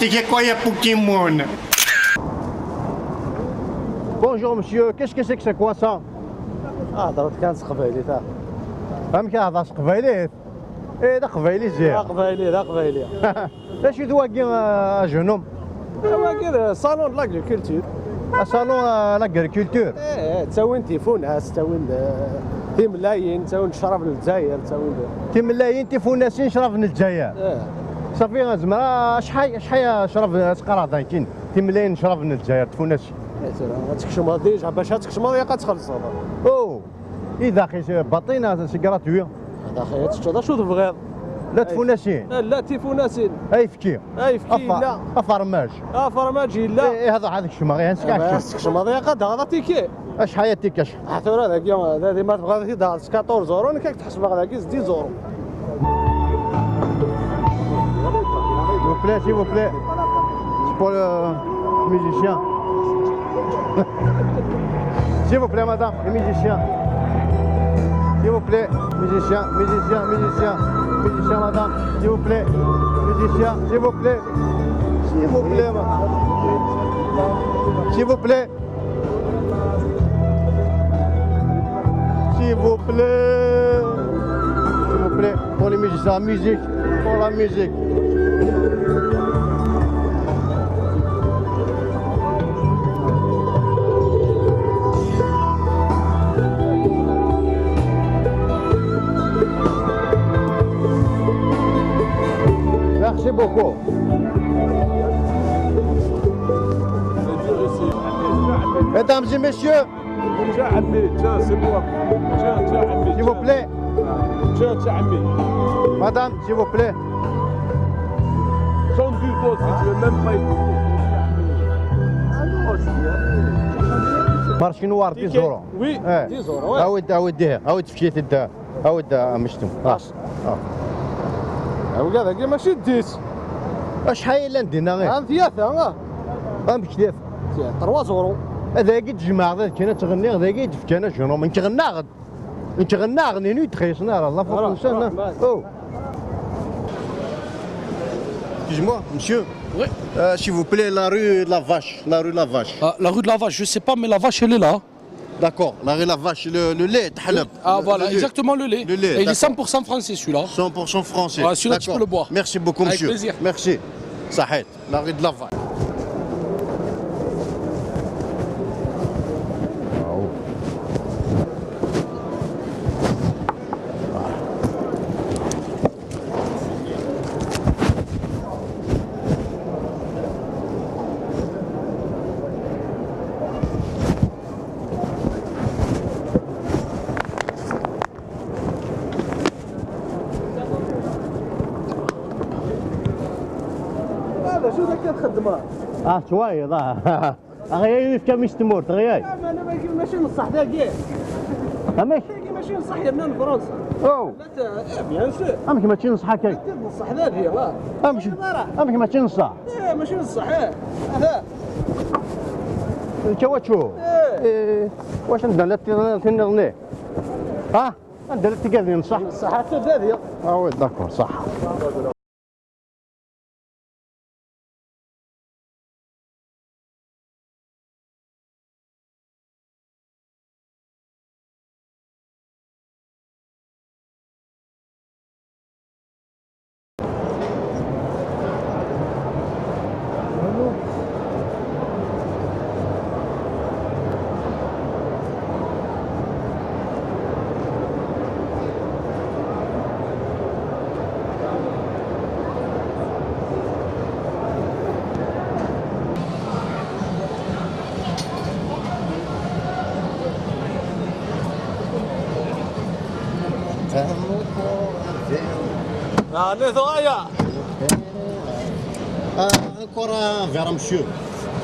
T'es quoi, y'a Pokémon? Bonjour monsieur, qu'est-ce que c'est que c'est quoi ça? هضرت كانت قبايلي تاع فهم كيهضرش قبايلي؟ ايه ده قبايلي زين. لا قبايلي اش يدواكي جنوم؟ ايوا كذا صالون لاغريكولتور صالون لاغريكولتور. تساوين تيفوناس تساوين تيملاين تساوين شراب للجزائر تساوين تيملايين تيفوناسين شرف من الجزائر. صافي زعما شحال شرف سقراطين كاين تيملايين شرف من الجزائر تفوناسي. تكشم ديجا باش تكشم هذا تخلص هذا. او اذا خي باطينه سي غراتوي. هذا خي هذا شو تبغي؟ لا تفوناسين. لا تيفوناسين. اي فكي. اي فكي لا. افرماج. فرماجي لا. ايه هذا الشما غير نسكاش. تكشم هذا قد هذا تيكي. اش حياه تيكاش؟ حتى هذاك يوم هذا ما تبغى دار 14 اورو انا كيك تحسب هذاك 10 اورو. S'il vous plaît. C'est pour le musicien. S'il vous plaît, madame, le musicien. S'il vous plaît, musicien, madame. S'il vous plaît, musicien, s'il vous plaît. S'il vous plaît, madame. S'il vous plaît. S'il vous plaît. S'il vous plaît, pour les musiciens, la musique, pour la musique. Merci beaucoup. Mesdames et messieurs, s'il vous plaît. Madame, s'il vous plaît. مارشي نوار 10 اورو. وي 10 اورو. عاود فشيت انت عاود مشتم. هذا ماشي ديت. شحال الا ندينا غير؟ ثلاثة بكثير. 3 اورو. هذاك تجمع ذاك كنا تغني هذاك يدفك انا شنو من تغنى غني نو تخيسنا الله فوق نسنا. او Excuse-moi, monsieur. Oui. S'il vous plaît, la rue de la Vache. La rue de la Vache. Ah, la rue de la Vache, je sais pas, mais la vache elle est là. D'accord, la rue de la Vache, le lait, Tahlab. Ah voilà, exactement le lait. Le lait, Et il est d'accord. 100% français celui-là. 100% français. Ah, celui-là, tu peux le boire. Merci beaucoup, Avec monsieur. plaisir. Merci. Sahet, la rue de la Vache. هذا شو ذاك تخدمه؟ شويه غير كم يستمر غير. انا ماشي نصح داكي. ماشي نصح لنا فرنسا. او لا بيان سور. امك ماشي نصحك. نصح داكي لا. امك ماشي نصح. ماشي نصح هذا. شو؟ واش ندير تنغني؟ ندير تقادني نصح. نصح حتى هذه. وي داكور صح. نيتوايا. encore un verre monsieur.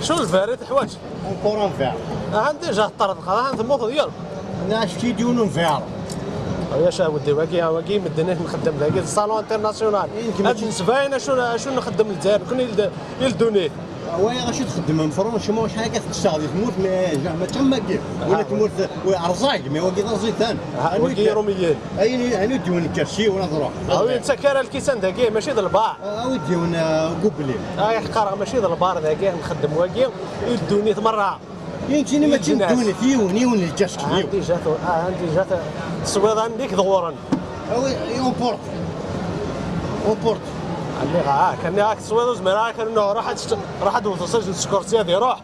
شو الفاري الحوايج؟ encore un verre. عندي جا الطرد عند الموطو ديالو. انا شتي ديونو فير. يا شا ودي واقي مدني نخدم ذاك الصالون انترناسيونال. هاد الزباين شنو نخدم للجزائر كون يلدوني. ويا غاشي تخدم فرونشمون شحال كتشتغل تموت ما تما كيف ولا تموت رزاق ما هو كي زيتان وكي روميين اي ديون كرشي ولا تروح وين تسكر الكيسان داكي ماشي د الباع ديون قبلي حقار ماشي د البار داكي نخدم واكي يدوني تمرة يمكن ما تدوني فيوني الكاش عندي جات السويض عندك ضورا اونبورت اللي كان هاك السويض زمرا كان راح دوز السكورتيه دي روح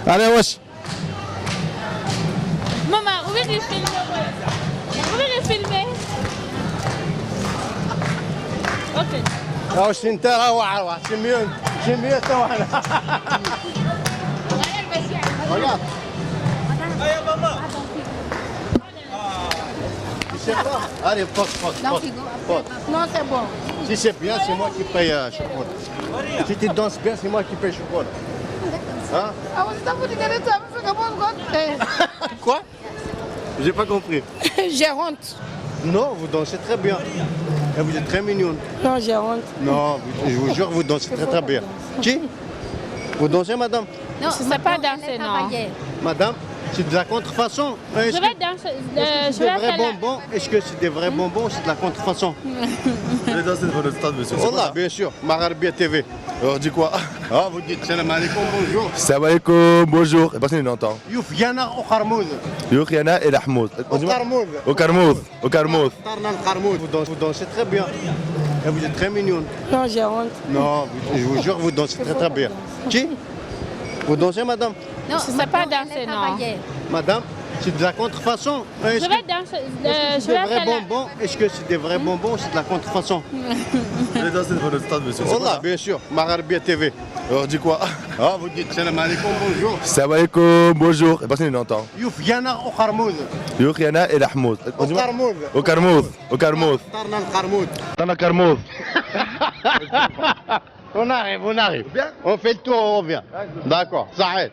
allez wesh Maman, ouvrez filmer. Ouvrez filmer. Ok. واش انت راه شي مية تا واحد regarde allez pote Non, c'est bon. si c'est bien c'est moi qui paye chocolat si tu danses bien c'est moi qui paye chocolat hein Ah, vous êtes foutu de ça, vous faites comment vous quoi j'ai pas compris J'ai honte. non vous dansez très bien et vous êtes très mignonne Non, j'ai honte. non je vous jure vous dansez très bien qui vous dansez madame Non, je ne sais pas danser, non. madame c'est de la contrefaçon Je vais danser. Je vais des vrais faire la... bonbons est-ce que c'est des vrais bonbons ou c'est de la contrefaçon Vous allez danser devant le stade, monsieur. Wallah bien sûr Maghrébia TV Alors, dis quoi? ah vous dites salam alaikum bonjour Salam alaikum, bonjour. Et personne n'entend. يوف يانا وقرموز Yokhiyana et Lahmoud. وقرموز Au Carmouth. اخترنا القرموز vous dansez très bien et vous êtes très mignonne Non, j'ai honte. non je vous jure vous dansez très bien qui vous dansez madame Non, je ne sais pas danser, non. madame c'est de la contrefaçon Je vais danser. Je des vais vrais faire la... bonbons est-ce que c'est des vrais bonbons ou c'est de la contrefaçon Vous allez danser devant le stade, monsieur. Wallah bien sûr Maghrébia TV Alors, dis quoi? ah vous dites salam alaikum bonjour Salam alaikum, bonjour. Et personne n'entend. يوف يانا وقرموز Yokhiyana et Lahmoud. وقرموز Au Carmouth. اخترنا القرموز Dans le Carmouth. on arrive on fait le tour on revient d'accord صحيح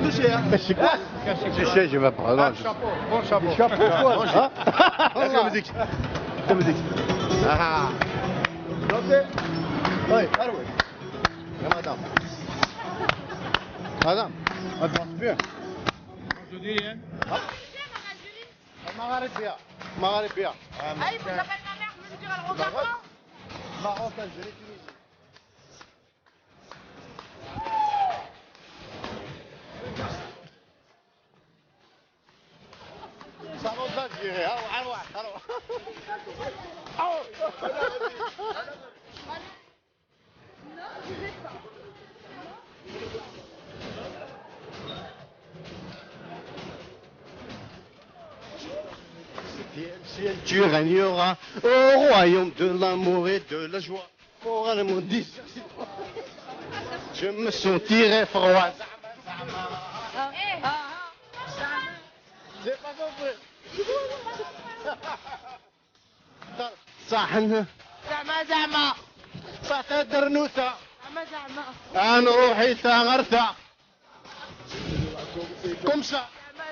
touché je vais pas bon chapeau quoi la musique ah oui allez madame elle danse bien Maghrébia Ah, il faut que j'appelle ma mère, je veux dire, elle regarde pas. Maroc Algérie Tunisie ça monte d'Algérie Si elle tue, régnera au royaume de l'amour et de la joie. Pour un monde je me sentirais froid. J'ai pas compris. صحن زعما صح درنوسة زعما أنا روحي ثغرتها comme ça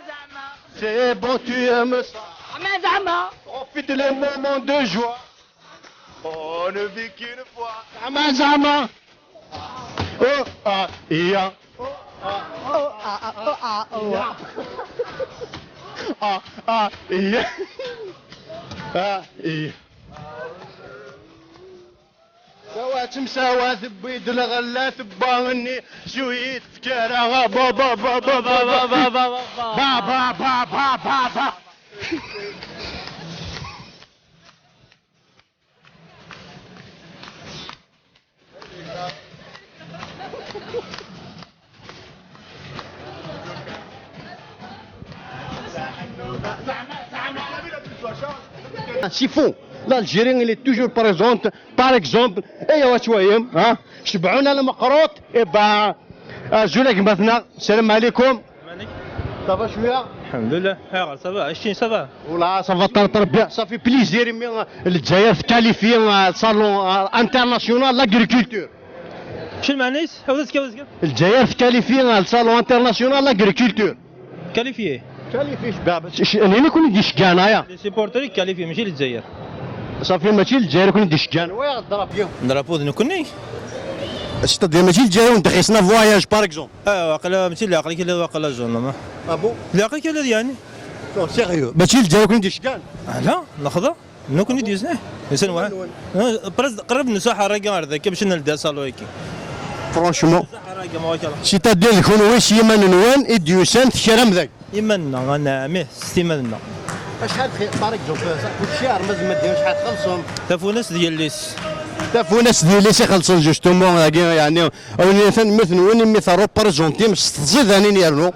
زعما c'est bon tu aimes ça زعما profite les moments de joie on ne vit qu'une fois زعما oh ah ya oh ah ya ah ya سوات مساوات بيد الغلات باغني شوية فكارة با با با با با با با با با با با با با سيفون l'Algérien il est toujours présente par exemple ايوا شويه ها شبعونا المقروط با جولك مثنى السلام عليكم صافا شويه الحمد لله صافا عشتين صافا ولا صافا طرطر بيان صافي بليزير مي الجزائر كاليفي صالون انترناسيونال لاغريكولتور شو المعنيس؟ هذا الجزائر تكاليفي على الصالون انترناسيونال لاغريكولتور. كاليفيي. كاليفي شباب انا كون يدي شكانايا. لي سيبورتوري كاليفي ماشي للجزائر. صافي ماشي الجزائر كون يدي شكان ويا الضرب فيهم. نرابو نكوني. اش تدير ماشي الجزائر وانت خيسنا فواياج باغ اكزومبل. واقيلا ماشي اللي عقلك اللي واقيلا زون. ابو اللي عقلك اللي يعني. سيريو ماشي الجزائر كون يدي شكان. لا ناخذها. نكون يديزناه. انسان واحد. قرب نساحه راكا ذاك باش نلدا صالو هيك. فرانشمون سيتادير يكون واش يمن نوان اديوسان تكرم ذاك يمنا انا ميه ستيمنا شحال باغ اكزومبل الشهر مازال ما ديروش شحال تخلصهم تافوناس ديال ليس تافوناس ديال ليس يخلصون جوستومون يعني مثلا وين مثلا بريزونتي مش تزيد هاني يرنو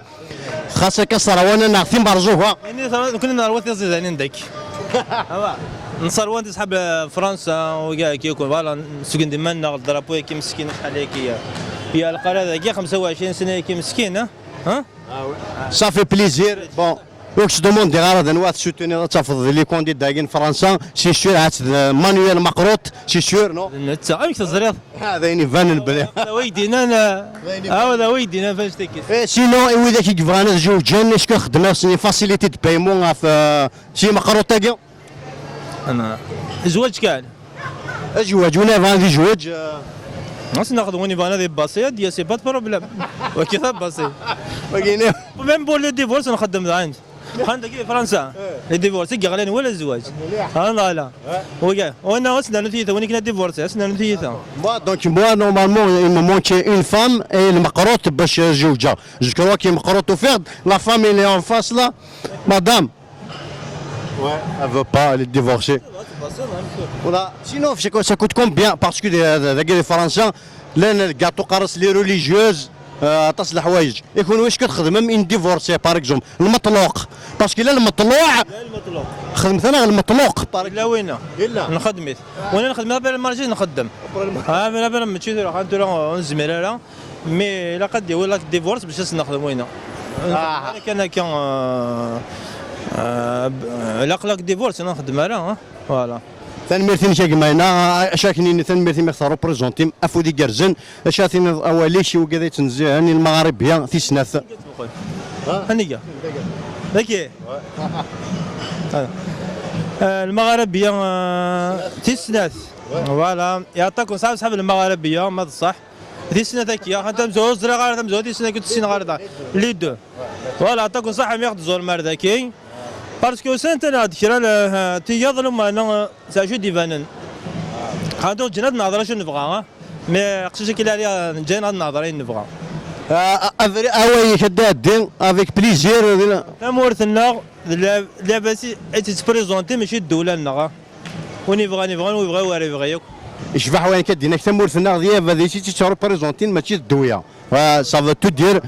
خاصك كسروان نعرفين برزوها يعني كنا نروث زيدانين داك نصروان تسحب فرنسا وكاع كيكون فوالا سكن ديالنا الدرابو كي مسكين شحال هيك هي القرار ذاك 25 سنه كي مسكين ها صافي بليزير بون وكش دوموندي غير هذا سوتوني تفضل لي كونديدا سي سيور عاد مانويل مقروط سي سيور نو انت عمك تزريض هذا يعني فان البلا هذا ويدينا انا هذا ويدينا فاش تكيس سينو وذاك يبغانا جو جان اش كنخدموا سني فاسيليتي دو بايمون في شي مقروط تاعي انا زواج كاع اجواج ولا فان زواج ناس ناخذوني فانا دي باسي ديال سي با بروبليم وكيف باسي وكاين ميم بور لو ديفورس نخدم عند عندك فرنسا لي ديفورس غالين ولا الزواج لا لا وكاع وانا وصلنا نثيثه وين كنا ديفورس وصلنا نثيثه دونك موا نورمالمون il me manque une femme et المقروط باش زوجها جو كروا كي مقروط وفيرد لا فام اللي اون فاس لا مدام Ouais, elle veut pas, elle est divorcée. Voilà. Sinon, ça coûte combien? Parce que les Français, les gâteaux قرص les religieuses, تصل حوايج. يكون واش كتخدم من ديفورسي باغ اكزومبل المطلوق باسكو لا المطلوع خدمت انا غير المطلوق لا وين لا نخدمت وانا نخدم بلا المرجع نخدم بلا ماشي ندير زميله مي لا قد ولا ديفورس باش نخدم وين كان الاقلاق ديفورس انا نخدم عليها فوالا ثانميرتين كاكماينا شاكنين ثانميرتين مختار بريزونتيم افودي كارزن شاتين اولي شي وكذا تنزع هاني المغاربيه في سناث هنيا ذاك المغاربيه في سناث فوالا يعطيكم صاحب المغاربيه ما صح في سناث هكيا انت مزوج زرا غير مزوج في سنه كنت سين غير لي دو فوالا يعطيكم صح ياخذ زول مار ذاكي باسكو سنت انا كرا تيظلم انا ساجو ديفانن هادو جناد نهضر شنو نبغى مي قصيش كي عليا جينا نهضرين نبغى اوي كدادين افيك بليزير تمورثنا لاباس تبريزونتي ماشي الدوله لنا ونبغى ويبغى واري يبغيك يشبح وين كدينا تمورثنا غياب هذه شي تشرو بريزونتين ماشي الدويه سافا تو دير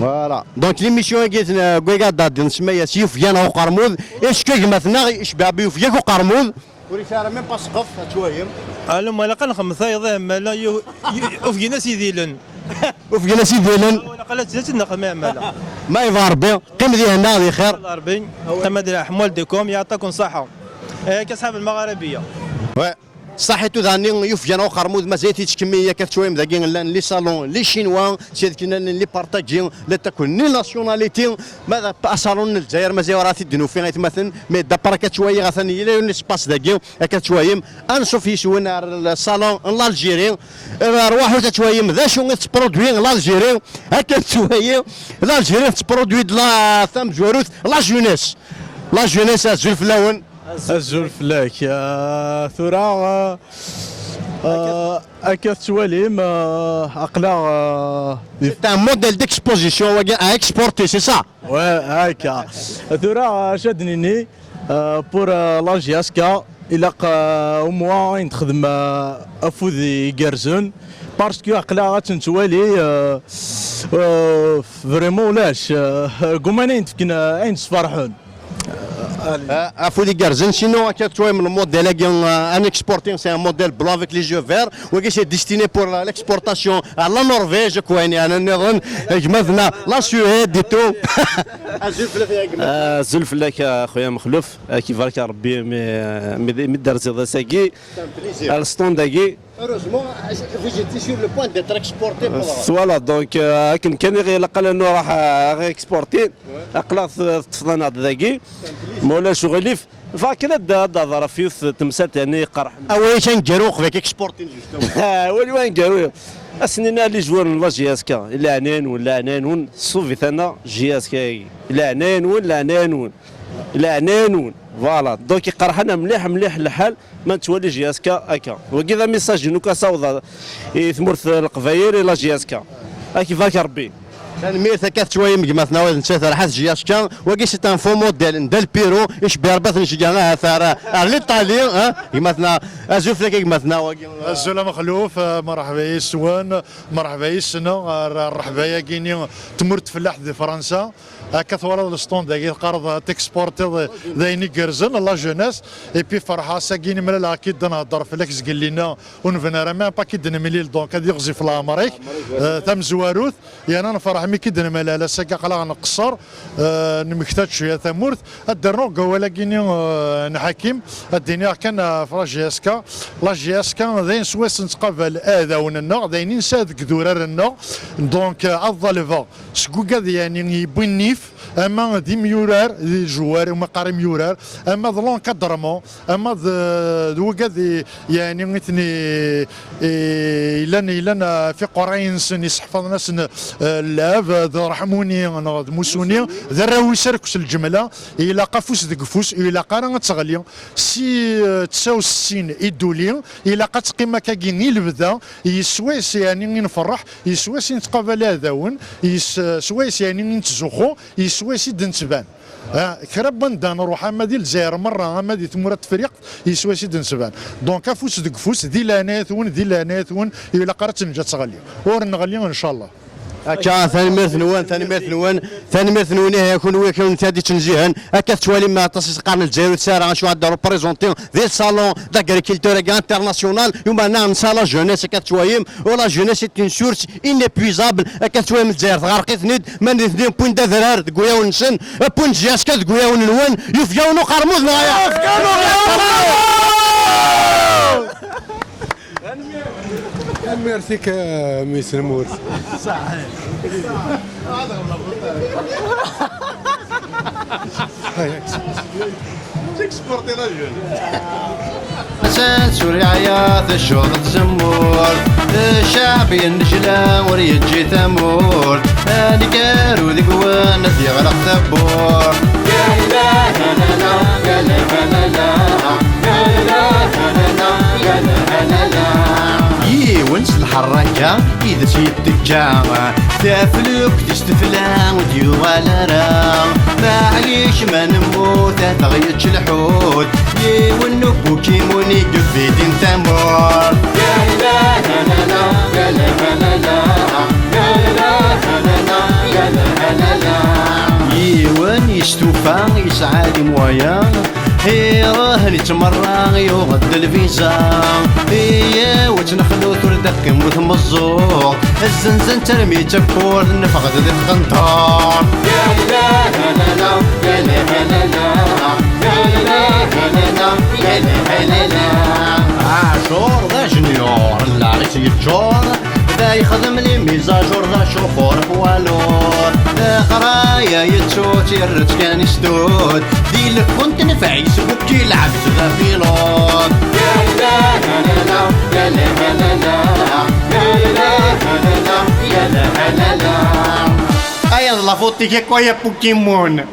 فوالا دونك ليميسيون كيت كويكا داد نسميها سيوفيان او قرموذ اش كيك مثلا يشبع بيوفياك وقرموذ وريساله ميم با سقف شويه لما لا قنخمث يضيع لا وفينا سيديلن وفينا سيديلن ولا قالت زيت مالا ما يبغى ربي قيم ذي هنا ذي خير الله ربي تما دير حمول ديكم يعطيكم صحه كاصحاب المغاربيه صحيتو ذاني يوفيان او قرموذ مازال تيتكميه كتشوي مذاكين لي صالون لي شينوا سيد كنا لي بارطاجي لا تكون لي ناسيوناليتي ماذا صالون الجزائر مازال راه تدنو فين مثلا مي دابا كتشوي غاثاني لي سباس داكي كتشوي انشوف يسوين الصالون الجيري روحو تشوي ذا شو تبرودوي الجيري هكا تشوي الجيري تبرودوي لا ثم جوروث لا جونيس الزلف الاول الزلف لاك ثرا اكث تواليم اقلا C'est un modèle d'exposition à exporter, c'est ça? Ouais, هكا ثرا شادنيني بور لاجياسكا الى او موا نخدم افوذي كارزون باسكو اقلا تنتوالي فريمون لاش قومانين تفكنا اين تفرحون Afodi Garzen, sinon, le modèle en exporting, c'est un modèle blanc avec les yeux verts, c'est destiné pour l'exportation à la Norvège, la Suède et tout. زلف لك اخويا مخلوف كيف راك ربي مدار زيد ساكي السطون داكي Heureusement, vous étiez sur le point d'être exporté. فوالا دونك كان غير قال انه راح اكسبورتي اقلا تفضلنا ذاكي مولا شغلي فاكر دا فيوث تمثال يعني قرح اوي شان جاروق فيك اكسبورتي وين قالوا السنين اللي جوان لا جي اس كا الا عنان ولا عنانون صوفي ثنا جي اس كا الا عنان ولا عنانون الا عنانون فوالا دونك قرحنا مليح مليح الحال ما تولي جي اس كا هكا وكذا ميساج نوكا صوض ثمرت القبايل الى جي اس كا هاكي فاك ربي كان ميرثا كاث شويه مقمثنا ونسيت راح جي اس كا وكي سي ان فو موديل دال بيرو ايش بيربث نشجعنا ثار ليطالي ها قمثنا ازوف لك قمثنا الزولا مخلوف مرحبا يا سوان مرحبا يا سنة مرحبا يا كيني تمرت فلاح دي فرنسا هكا ثورة الاسطون داكي القرض تكسبورتي دايني كرزن لا جوناس اي بي فرحة ساكيني ملا اكيد نهضر فلاكس قال لنا ونفنا راه ما باكيد نمليل دونك هادي يغزي في الامريك تم زواروث يعني انا فرح مي كيد نملا لا ساكا قلا نقصر نمكتات شويه ثمورث الدرنو قوالا كيني نحكيم الدنيا كان في جي اس كا لا جي اس كا داين سواس نتقابل هذا وننا داينين ساد كدورارنا دونك الظلفه سكوكا يعني يبنيف اما دي ميورار دي جوار وما قاري ميورار اما ظلون كادرمون اما دوكا دي يعني مثني لنا في قرين سن يحفظ ناس اللاف رحموني انا موسوني ذراوي سركس الجمله الى قفوس دقفوس الى قرا تغلي سي تساو السين يدولي الى قد قيمه كاكيني البدا يسواس يعني نفرح يسواس نتقابل هذاون يسواس يعني نتزخو يسواس نتبان كربان دان نروح اما ديال الجزائر مره اما دي تمرات فريق يسوى سيد نسبان دونك افوس دك فوس دي لاناثون دي لاناثون الى قرات نجا تغلي ور نغلي ان شاء الله هكا ثاني ميرث نوان يكون ويكون تادي تنزيهن هكا توالي ما تصيص قرن الجزائر تسارع شو عندها ريبريزونتي ديال الصالون داغريكولتور انترناسيونال يوم انا نسالا جونيس هكا تويم ولا جونيس سي اون سورس انيبويزابل هكا تويم الجزائر تغرقيت نيد من اثنين بوين دافرار دكويا ونسن بوين جاسكا دكويا ونلوان يفيا ونقرموز معايا ميرسيك ميس المورس سوريا الشوط تزمور الشعبي النجلة وريجي ثمور هاني كارو ذيك وانا في غرق ثبور يا لا لا لا يا لا لا لا يا لا لا لا يا لا لا ونس الحركة إذا شي الدجاغة تافلوك تستفلا وديو على رام معليش ما نموت تغيتش الحوت يونو بوكيموني قفيدين ثمور يا لا لا لا يا لا لا لا يا لا لا لا يا لا لا يوان يستوفى يسعى مويا راه اللي تمرة يغد الفيزا هي وتنخلو تردك موت مزور الزنزان ترمي تبور نفقد ذي القنطار يا لا لا لا يا لا لا لا يا لا لا لا يا لا لا عاشور ذا جنيور لا غيت يتجور ذا يخدم لي ميزاجور ذا شوفور بوالور ذا قرايا يتسوت يرت كان يستود دي لك كنت نفع يسبوك يلعب ذا بيلوت يا لا لا لا يا لا لا لا يا لا لا لا يا لا لا لا Ai la foto que é bukimona.